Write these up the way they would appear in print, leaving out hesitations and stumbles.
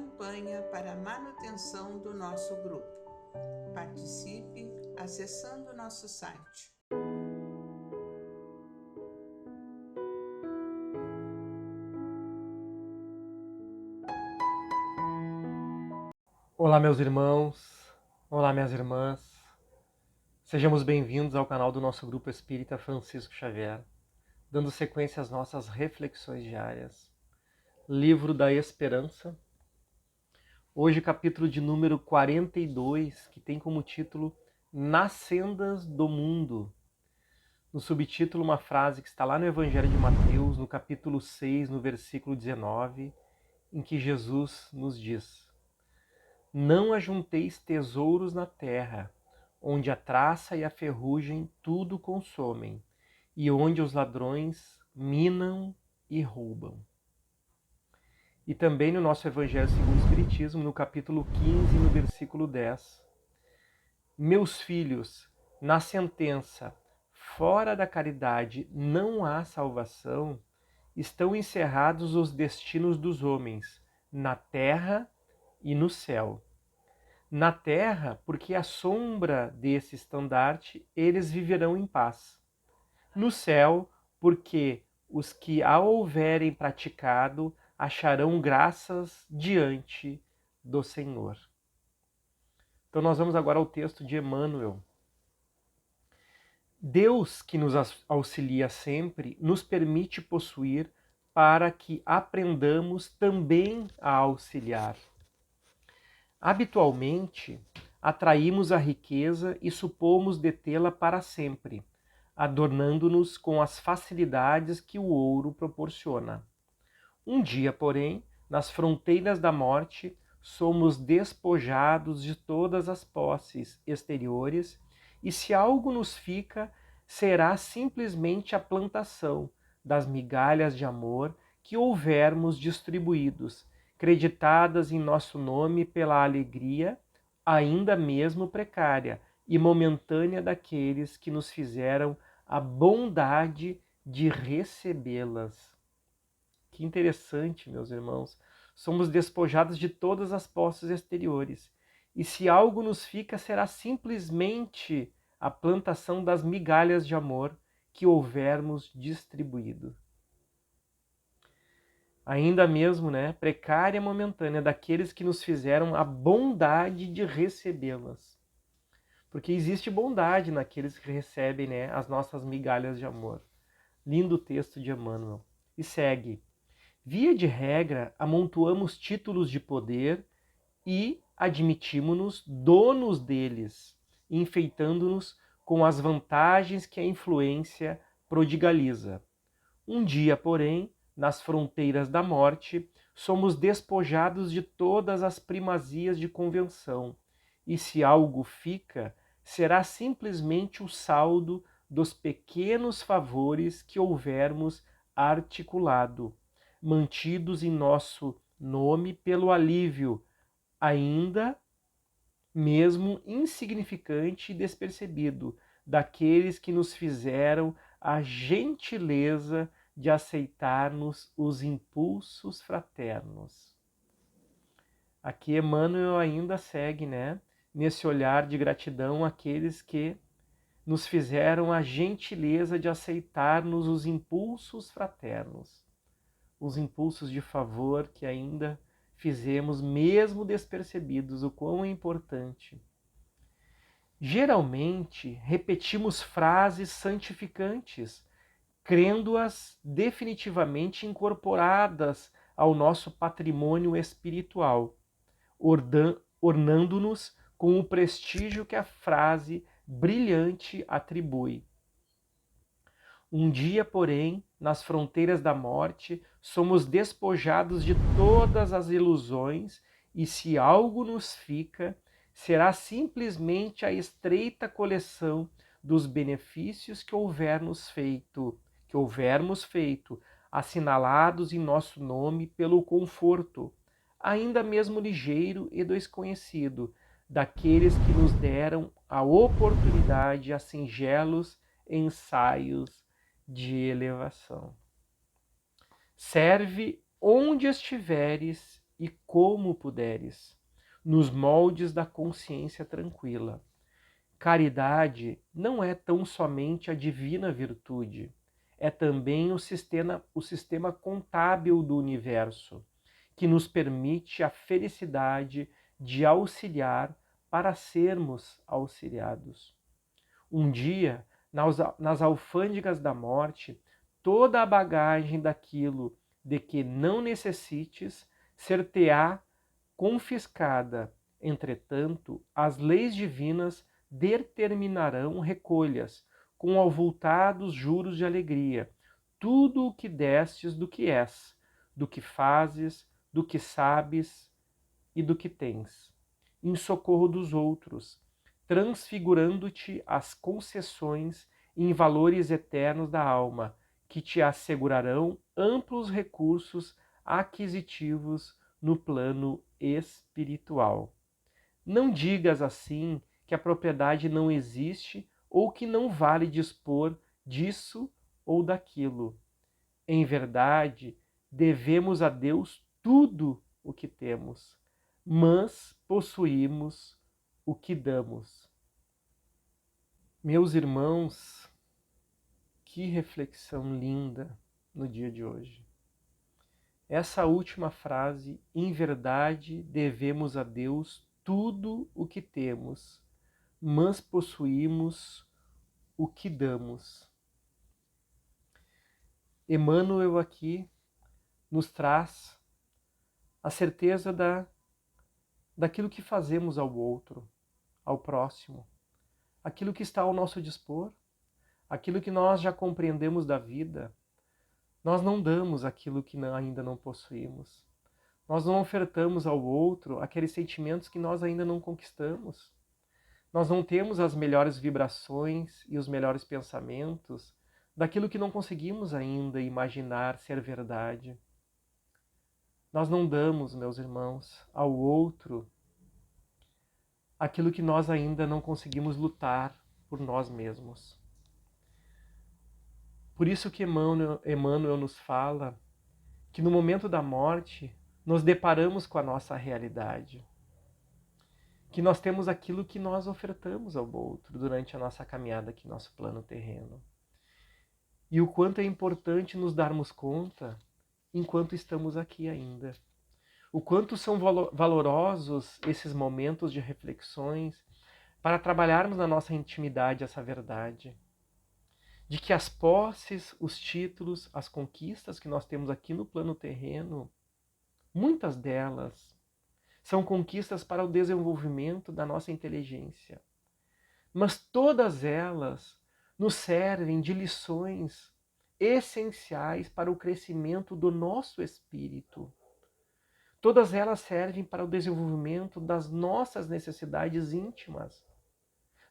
campanha para a manutenção do nosso grupo. Participe acessando nosso site. Olá, meus irmãos, olá, minhas irmãs. Sejamos bem-vindos ao canal do nosso Grupo Espírita Francisco Xavier, dando sequência às nossas reflexões diárias. Livro da Esperança. Hoje, capítulo de número 42, que tem como título Nas Sendas do Mundo. No subtítulo, uma frase que está lá no Evangelho de Mateus, no capítulo 6, no versículo 19, em que Jesus nos diz: Não ajunteis tesouros na terra, onde a traça e a ferrugem tudo consomem, e onde os ladrões minam e roubam. E também no nosso Evangelho segundo o Espiritismo, no capítulo 15, no versículo 10. Meus filhos, na sentença, fora da caridade não há salvação, estão encerrados os destinos dos homens, na terra e no céu. Na terra, porque à sombra desse estandarte eles viverão em paz. No céu, porque os que a houverem praticado acharão graças diante do Senhor. Então nós vamos agora ao texto de Emmanuel. Deus, que nos auxilia sempre, nos permite possuir para que aprendamos também a auxiliar. Habitualmente, atraímos a riqueza e supomos detê-la para sempre, adornando-nos com as facilidades que o ouro proporciona. Um dia, porém, nas fronteiras da morte, somos despojados de todas as posses exteriores e se algo nos fica, será simplesmente a plantação das migalhas de amor que houvermos distribuídos, creditadas em nosso nome pela alegria, ainda mesmo precária e momentânea daqueles que nos fizeram a bondade de recebê-las. Que interessante, meus irmãos. Somos despojados de todas as posses exteriores. E se algo nos fica, será simplesmente a plantação das migalhas de amor que houvermos distribuído. Ainda mesmo, precária e momentânea, daqueles que nos fizeram a bondade de recebê-las. Porque existe bondade naqueles que recebem, as nossas migalhas de amor. Lindo texto de Emmanuel. E segue. Via de regra, amontoamos títulos de poder e admitimos-nos donos deles, enfeitando-nos com as vantagens que a influência prodigaliza. Um dia, porém, nas fronteiras da morte, somos despojados de todas as primazias de convenção, e se algo fica, será simplesmente o saldo dos pequenos favores que houvermos articulado, mantidos em nosso nome pelo alívio, ainda mesmo insignificante e despercebido, daqueles que nos fizeram a gentileza de aceitar-nos os impulsos fraternos. Aqui Emmanuel ainda segue, nesse olhar de gratidão àqueles que nos fizeram a gentileza de aceitar-nos os impulsos fraternos, os impulsos de favor que ainda fizemos, mesmo despercebidos, o quão é importante. Geralmente, repetimos frases santificantes, crendo-as definitivamente incorporadas ao nosso patrimônio espiritual, ornando-nos com o prestígio que a frase brilhante atribui. Um dia, porém, nas fronteiras da morte, somos despojados de todas as ilusões e se algo nos fica, será simplesmente a estreita coleção dos benefícios que houvermos feito, assinalados em nosso nome pelo conforto, ainda mesmo ligeiro e desconhecido, daqueles que nos deram a oportunidade a singelos ensaios de elevação. Serve onde estiveres e como puderes, nos moldes da consciência tranquila. Caridade não é tão somente a divina virtude, é também o sistema contábil do universo, que nos permite a felicidade de auxiliar para sermos auxiliados. Um dia, nas alfândegas da morte, toda a bagagem daquilo de que não necessites ser-te-á confiscada. Entretanto, as leis divinas determinarão recolhas, com avultados juros de alegria, tudo o que destes do que és, do que fazes, do que sabes e do que tens, em socorro dos outros, transfigurando-te as concessões em valores eternos da alma, que te assegurarão amplos recursos aquisitivos no plano espiritual. Não digas assim que a propriedade não existe ou que não vale dispor disso ou daquilo. Em verdade, devemos a Deus tudo o que temos, mas possuímos o que damos. Meus irmãos, que reflexão linda no dia de hoje. Essa última frase, em verdade, devemos a Deus tudo o que temos, mas possuímos o que damos. Emmanuel aqui nos traz a certeza daquilo que fazemos ao outro, ao próximo, aquilo que está ao nosso dispor, aquilo que nós já compreendemos da vida. Nós não damos aquilo que ainda não possuímos. Nós não ofertamos ao outro aqueles sentimentos que nós ainda não conquistamos. Nós não temos as melhores vibrações e os melhores pensamentos daquilo que não conseguimos ainda imaginar ser verdade. Nós não damos, meus irmãos, ao outro aquilo que nós ainda não conseguimos lutar por nós mesmos. Por isso que Emmanuel nos fala que no momento da morte nos deparamos com a nossa realidade, que nós temos aquilo que nós ofertamos ao outro durante a nossa caminhada aqui no nosso plano terreno. E o quanto é importante nos darmos conta enquanto estamos aqui ainda. O quanto são valorosos esses momentos de reflexões para trabalharmos na nossa intimidade essa verdade. De que as posses, os títulos, as conquistas que nós temos aqui no plano terreno, muitas delas são conquistas para o desenvolvimento da nossa inteligência. Mas todas elas nos servem de lições essenciais para o crescimento do nosso espírito. Todas elas servem para o desenvolvimento das nossas necessidades íntimas,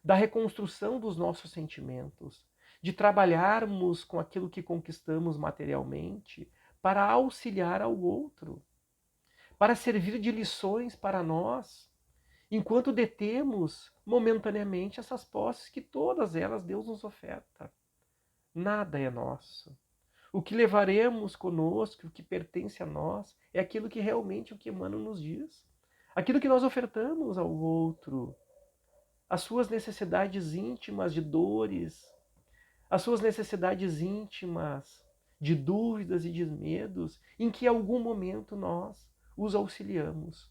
da reconstrução dos nossos sentimentos, de trabalharmos com aquilo que conquistamos materialmente para auxiliar ao outro, para servir de lições para nós, enquanto detemos momentaneamente essas posses que todas elas Deus nos oferta. Nada é nosso. O que levaremos conosco, o que pertence a nós, é aquilo que realmente o que Emmanuel nos diz. Aquilo que nós ofertamos ao outro, as suas necessidades íntimas de dores, as suas necessidades íntimas de dúvidas e de medos, em que em algum momento nós os auxiliamos.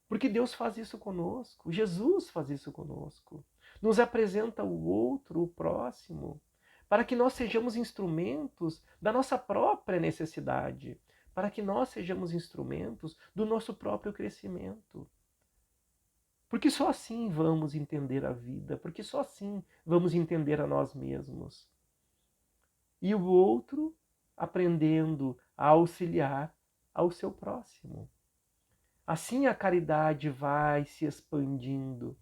Porque Deus faz isso conosco, Jesus faz isso conosco. Nos apresenta o outro, o próximo, para que nós sejamos instrumentos da nossa própria necessidade, para que nós sejamos instrumentos do nosso próprio crescimento. Porque só assim vamos entender a vida, porque só assim vamos entender a nós mesmos. E o outro aprendendo a auxiliar ao seu próximo. Assim a caridade vai se expandindo,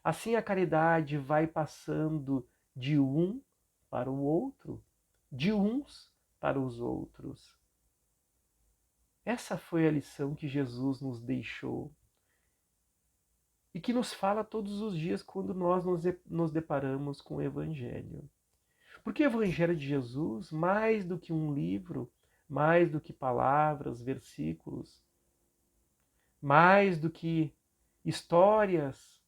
assim a caridade vai passando de um para o outro, de uns para os outros. Essa foi a lição que Jesus nos deixou e que nos fala todos os dias quando nós nos deparamos com o Evangelho. Porque o Evangelho de Jesus, mais do que um livro, mais do que palavras, versículos, Mais do que histórias,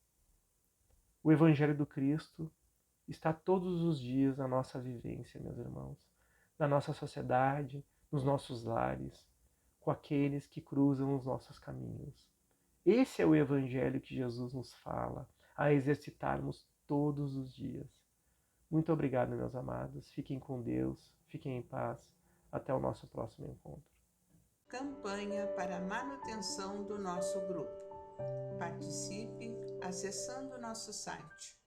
o Evangelho do Cristo está todos os dias na nossa vivência, meus irmãos, na nossa sociedade, nos nossos lares, com aqueles que cruzam os nossos caminhos. Esse é o Evangelho que Jesus nos fala a exercitarmos todos os dias. Muito obrigado, meus amados. Fiquem com Deus, fiquem em paz. Até o nosso próximo encontro. Campanha para a manutenção do nosso grupo. Participe acessando nosso site